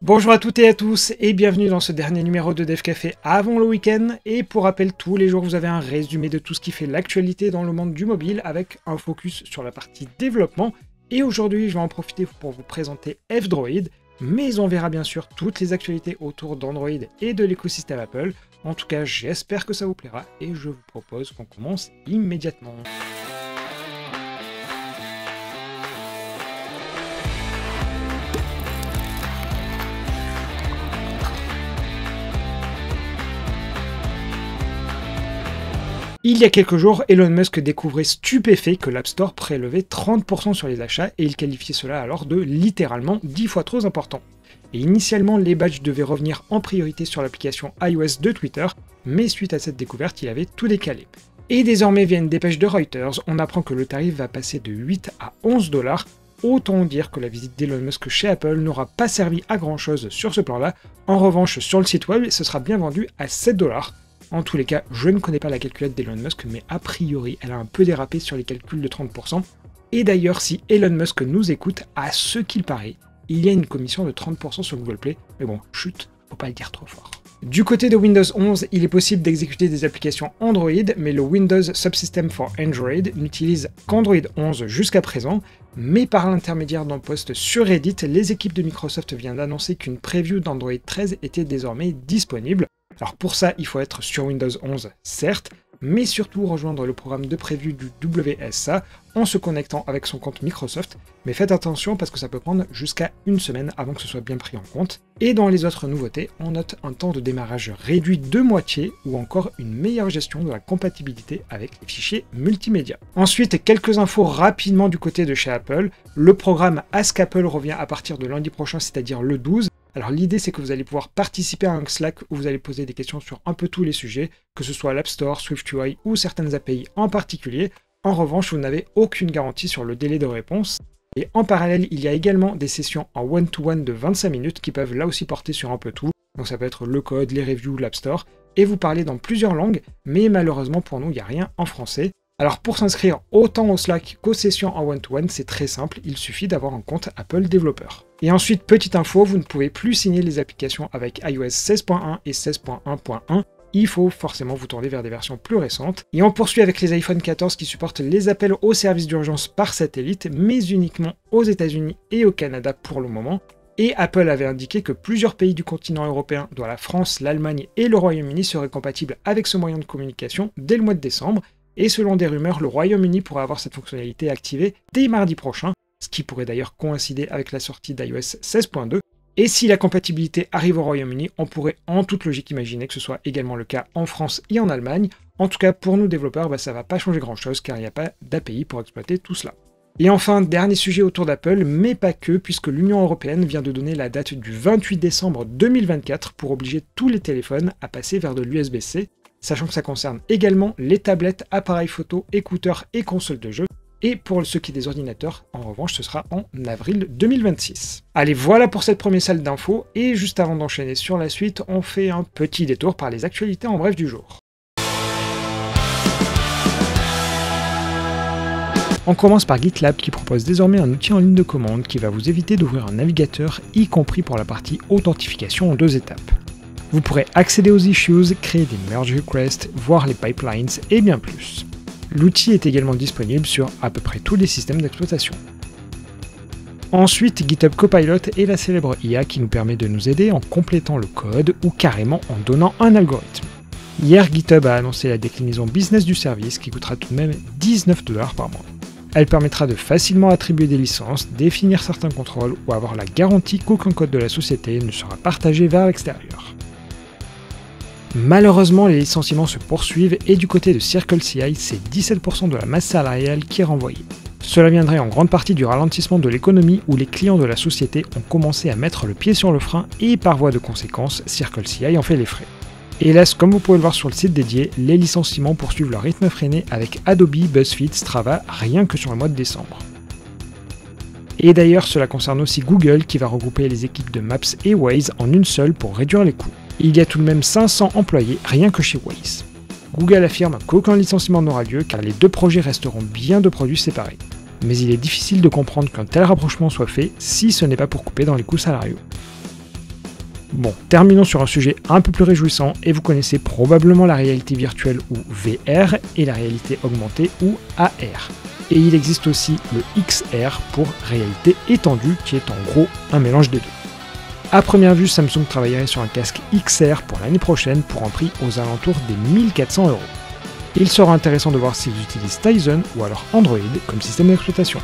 Bonjour à toutes et à tous et bienvenue dans ce dernier numéro de Dev Café avant le week-end. Et pour rappel, tous les jours vous avez un résumé de tout ce qui fait l'actualité dans le monde du mobile avec un focus sur la partie développement. Et aujourd'hui je vais en profiter pour vous présenter F-Droid, mais on verra bien sûr toutes les actualités autour d'Android et de l'écosystème Apple. En tout cas j'espère que ça vous plaira et je vous propose qu'on commence immédiatement. Il y a quelques jours, Elon Musk découvrait stupéfait que l'App Store prélevait 30% sur les achats et il qualifiait cela alors de littéralement 10 fois trop important. Et initialement, les badges devaient revenir en priorité sur l'application iOS de Twitter, mais suite à cette découverte, il avait tout décalé. Et désormais, via une dépêche de Reuters, on apprend que le tarif va passer de 8 à 11 $. Autant dire que la visite d'Elon Musk chez Apple n'aura pas servi à grand chose sur ce plan-là. En revanche, sur le site web, ce sera bien vendu à 7 $. En tous les cas, je ne connais pas la calculette d'Elon Musk, mais a priori, elle a un peu dérapé sur les calculs de 30%. Et d'ailleurs, si Elon Musk nous écoute, à ce qu'il paraît, il y a une commission de 30% sur Google Play. Mais bon, chut, faut pas le dire trop fort. Du côté de Windows 11, il est possible d'exécuter des applications Android, mais le Windows Subsystem for Android n'utilise qu'Android 11 jusqu'à présent, mais par l'intermédiaire d'un post sur Reddit, les équipes de Microsoft viennent d'annoncer qu'une preview d'Android 13 était désormais disponible. Alors pour ça, il faut être sur Windows 11, certes, mais surtout rejoindre le programme de preview du WSA en se connectant avec son compte Microsoft, mais faites attention parce que ça peut prendre jusqu'à une semaine avant que ce soit bien pris en compte. Et dans les autres nouveautés, on note un temps de démarrage réduit de moitié ou encore une meilleure gestion de la compatibilité avec les fichiers multimédia. Ensuite, quelques infos rapidement du côté de chez Apple. Le programme Ask Apple revient à partir de lundi prochain, c'est-à-dire le 12. Alors l'idée c'est que vous allez pouvoir participer à un Slack où vous allez poser des questions sur un peu tous les sujets, que ce soit l'App Store, SwiftUI ou certaines API en particulier. En revanche, vous n'avez aucune garantie sur le délai de réponse. Et en parallèle, il y a également des sessions en one-to-one de 25 minutes qui peuvent là aussi porter sur un peu tout. Donc ça peut être le code, les reviews, l'App Store. Et vous parlez dans plusieurs langues, mais malheureusement pour nous, il n'y a rien en français. Alors pour s'inscrire autant au Slack qu'aux sessions en one-to-one, c'est très simple, il suffit d'avoir un compte Apple Developer. Et ensuite, petite info, vous ne pouvez plus signer les applications avec iOS 16.1 et 16.1.1. Il faut forcément vous tourner vers des versions plus récentes. Et on poursuit avec les iPhone 14 qui supportent les appels au service d'urgence par satellite, mais uniquement aux États-Unis et au Canada pour le moment. Et Apple avait indiqué que plusieurs pays du continent européen, dont la France, l'Allemagne et le Royaume-Uni, seraient compatibles avec ce moyen de communication dès le mois de décembre. Et selon des rumeurs, le Royaume-Uni pourrait avoir cette fonctionnalité activée dès mardi prochain, ce qui pourrait d'ailleurs coïncider avec la sortie d'iOS 16.2. Et si la compatibilité arrive au Royaume-Uni, on pourrait en toute logique imaginer que ce soit également le cas en France et en Allemagne. En tout cas, pour nous développeurs, ça ne va pas changer grand-chose car il n'y a pas d'API pour exploiter tout cela. Et enfin, dernier sujet autour d'Apple, mais pas que, puisque l'Union Européenne vient de donner la date du 28 décembre 2024 pour obliger tous les téléphones à passer vers de l'USB-C, sachant que ça concerne également les tablettes, appareils photo, écouteurs et consoles de jeux. Et pour ce qui est des ordinateurs, en revanche, ce sera en avril 2026. Allez, voilà pour cette première salle d'infos, et juste avant d'enchaîner sur la suite, on fait un petit détour par les actualités en bref du jour. On commence par GitLab qui propose désormais un outil en ligne de commande qui va vous éviter d'ouvrir un navigateur, y compris pour la partie authentification en 2 étapes. Vous pourrez accéder aux issues, créer des merge requests, voir les pipelines et bien plus. L'outil est également disponible sur à peu près tous les systèmes d'exploitation. Ensuite, GitHub Copilot est la célèbre IA qui nous permet de nous aider en complétant le code ou carrément en donnant un algorithme. Hier, GitHub a annoncé la déclinaison business du service qui coûtera tout de même 19 $ par mois. Elle permettra de facilement attribuer des licences, définir certains contrôles ou avoir la garantie qu'aucun code de la société ne sera partagé vers l'extérieur. Malheureusement, les licenciements se poursuivent et du côté de CircleCI, c'est 17% de la masse salariale qui est renvoyée. Cela viendrait en grande partie du ralentissement de l'économie où les clients de la société ont commencé à mettre le pied sur le frein et par voie de conséquence, CircleCI en fait les frais. Hélas, comme vous pouvez le voir sur le site dédié, les licenciements poursuivent leur rythme effréné avec Adobe, BuzzFeed, Strava, rien que sur le mois de décembre. Et d'ailleurs, cela concerne aussi Google qui va regrouper les équipes de Maps et Waze en une seule pour réduire les coûts. Il y a tout de même 500 employés rien que chez Waze. Google affirme qu'aucun licenciement n'aura lieu car les 2 projets resteront bien 2 produits séparés. Mais il est difficile de comprendre qu'un tel rapprochement soit fait si ce n'est pas pour couper dans les coûts salariaux. Bon, terminons sur un sujet un peu plus réjouissant, et vous connaissez probablement la réalité virtuelle ou VR et la réalité augmentée ou AR. Et il existe aussi le XR pour réalité étendue, qui est en gros un mélange des deux. A première vue, Samsung travaillerait sur un casque XR pour l'année prochaine pour un prix aux alentours des 1400 €. Il sera intéressant de voir s'ils utilisent Tizen ou alors Android comme système d'exploitation.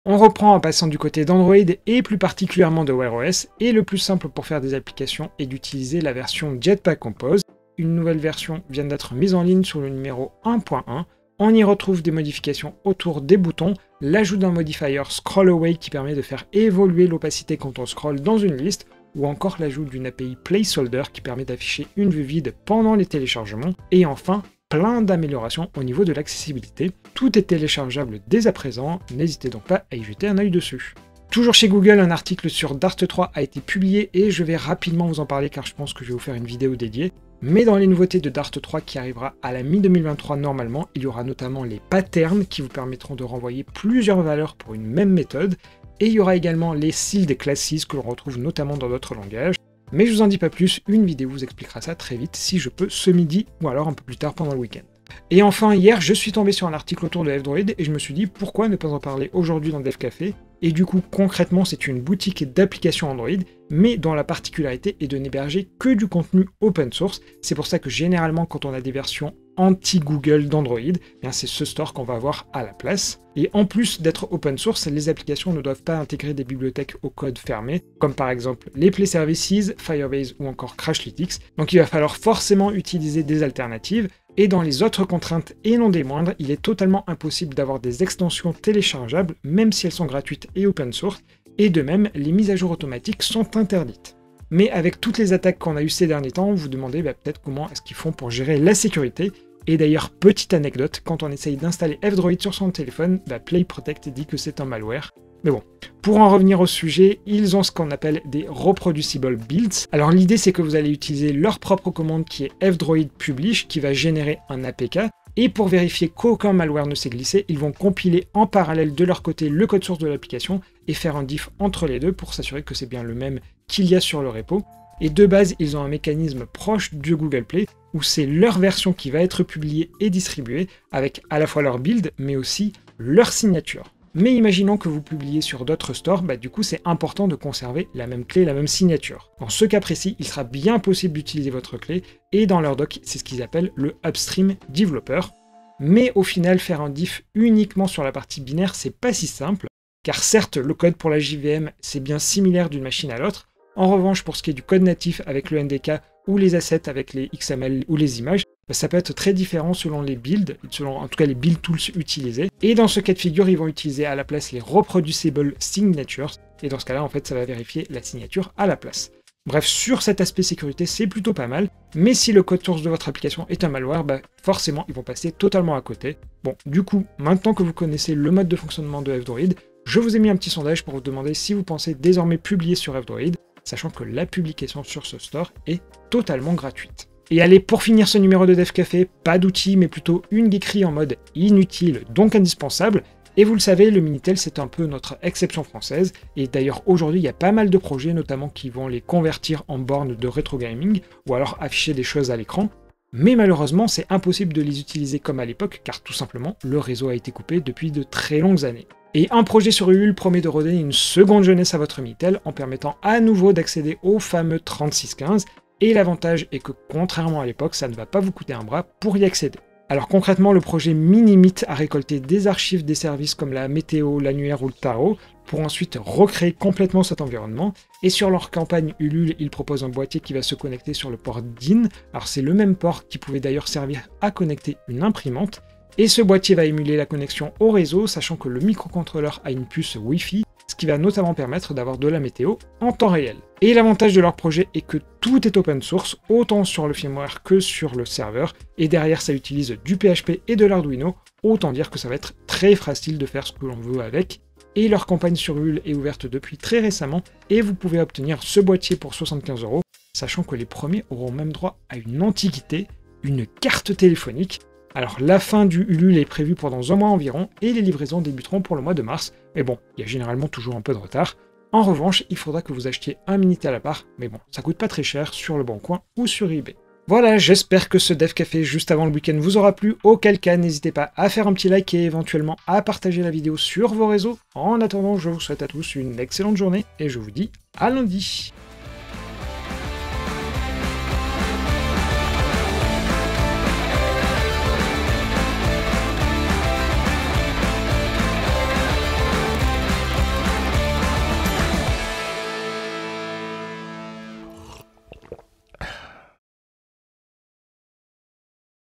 On reprend en passant du côté d'Android et plus particulièrement de Wear OS, et le plus simple pour faire des applications est d'utiliser la version Jetpack Compose. Une nouvelle version vient d'être mise en ligne sur le numéro 1.1. On y retrouve des modifications autour des boutons, l'ajout d'un modifier Scroll Away qui permet de faire évoluer l'opacité quand on scrolle dans une liste, ou encore l'ajout d'une API Placeholder qui permet d'afficher une vue vide pendant les téléchargements, et enfin plein d'améliorations au niveau de l'accessibilité. Tout est téléchargeable dès à présent, n'hésitez donc pas à y jeter un œil dessus. Toujours chez Google, un article sur Dart 3 a été publié et je vais rapidement vous en parler car je pense que je vais vous faire une vidéo dédiée. Mais dans les nouveautés de Dart 3 qui arrivera à la mi-2023 normalement, il y aura notamment les patterns qui vous permettront de renvoyer plusieurs valeurs pour une même méthode, et il y aura également les sealed classes que l'on retrouve notamment dans d'autres langages. Mais je vous en dis pas plus, une vidéo vous expliquera ça très vite si je peux ce midi ou alors un peu plus tard pendant le week-end. Et enfin, hier, je suis tombé sur un article autour de F-Droid et je me suis dit pourquoi ne pas en parler aujourd'hui dans DevCafé. Et du coup, concrètement, c'est une boutique d'applications Android, mais dont la particularité est de n'héberger que du contenu open source. C'est pour ça que généralement, quand on a des versions anti-Google d'Android, c'est ce store qu'on va avoir à la place. Et en plus d'être open source, les applications ne doivent pas intégrer des bibliothèques au code fermé, comme par exemple les Play Services, Firebase ou encore Crashlytics. Donc il va falloir forcément utiliser des alternatives. Et dans les autres contraintes, et non des moindres, il est totalement impossible d'avoir des extensions téléchargeables, même si elles sont gratuites et open source, et de même, les mises à jour automatiques sont interdites. Mais avec toutes les attaques qu'on a eues ces derniers temps, vous vous demandez peut-être comment est-ce qu'ils font pour gérer la sécurité. Et d'ailleurs, petite anecdote, quand on essaye d'installer F-Droid sur son téléphone, Play Protect dit que c'est un malware. Mais bon, pour en revenir au sujet, ils ont ce qu'on appelle des reproducible builds. Alors l'idée c'est que vous allez utiliser leur propre commande qui est F-Droid Publish qui va générer un APK, et pour vérifier qu'aucun malware ne s'est glissé, ils vont compiler en parallèle de leur côté le code source de l'application et faire un diff entre les deux pour s'assurer que c'est bien le même qu'il y a sur le repo. Et de base, ils ont un mécanisme proche du Google Play où c'est leur version qui va être publiée et distribuée avec à la fois leur build mais aussi leur signature. Mais imaginons que vous publiez sur d'autres stores, du coup c'est important de conserver la même clé, la même signature. Dans ce cas précis, il sera bien possible d'utiliser votre clé, et dans leur doc, c'est ce qu'ils appellent le Upstream Developer. Mais au final, faire un diff uniquement sur la partie binaire, c'est pas si simple, car certes, le code pour la JVM, c'est bien similaire d'une machine à l'autre. En revanche, pour ce qui est du code natif avec le NDK, ou les assets avec les XML ou les images, ça peut être très différent selon les builds, selon en tout cas les build tools utilisés. Et dans ce cas de figure, ils vont utiliser à la place les reproducible signatures. Et dans ce cas-là, en fait, ça va vérifier la signature à la place. Bref, sur cet aspect sécurité, c'est plutôt pas mal. Mais si le code source de votre application est un malware, forcément, ils vont passer totalement à côté. Bon, du coup, maintenant que vous connaissez le mode de fonctionnement de F-Droid, je vous ai mis un petit sondage pour vous demander si vous pensez désormais publier sur F-Droid, sachant que la publication sur ce store est totalement gratuite. Et allez, pour finir ce numéro de DevCafé, pas d'outils, mais plutôt une geekerie en mode inutile, donc indispensable. Et vous le savez, le Minitel, c'est un peu notre exception française. Et d'ailleurs, aujourd'hui, il y a pas mal de projets, notamment qui vont les convertir en bornes de rétro gaming, ou alors afficher des choses à l'écran. Mais malheureusement, c'est impossible de les utiliser comme à l'époque, car tout simplement, le réseau a été coupé depuis de très longues années. Et un projet sur Ulule promet de redonner une seconde jeunesse à votre Minitel, en permettant à nouveau d'accéder au fameux 3615, et l'avantage est que, contrairement à l'époque, ça ne va pas vous coûter un bras pour y accéder. Alors concrètement, le projet Minimit a récolté des archives des services comme la météo, l'annuaire ou le tarot, pour ensuite recréer complètement cet environnement. Et sur leur campagne Ulule, ils proposent un boîtier qui va se connecter sur le port DIN. Alors c'est le même port qui pouvait d'ailleurs servir à connecter une imprimante. Et ce boîtier va émuler la connexion au réseau, sachant que le microcontrôleur a une puce Wi-Fi, ce qui va notamment permettre d'avoir de la météo en temps réel. Et l'avantage de leur projet est que tout est open source, autant sur le firmware que sur le serveur, et derrière ça utilise du PHP et de l'Arduino, autant dire que ça va être très facile de faire ce que l'on veut avec. Et leur campagne sur Ulule est ouverte depuis très récemment, et vous pouvez obtenir ce boîtier pour 75 €, sachant que les premiers auront même droit à une antiquité, une carte téléphonique. Alors la fin du Ulule est prévue pendant un mois environ, et les livraisons débuteront pour le mois de mars, mais bon, il y a généralement toujours un peu de retard. En revanche, il faudra que vous achetiez un Minitel à part, mais bon, ça coûte pas très cher sur le Bon Coin ou sur eBay. Voilà, j'espère que ce Dev Café juste avant le week-end vous aura plu, auquel cas n'hésitez pas à faire un petit like et éventuellement à partager la vidéo sur vos réseaux. En attendant, je vous souhaite à tous une excellente journée, et je vous dis à lundi.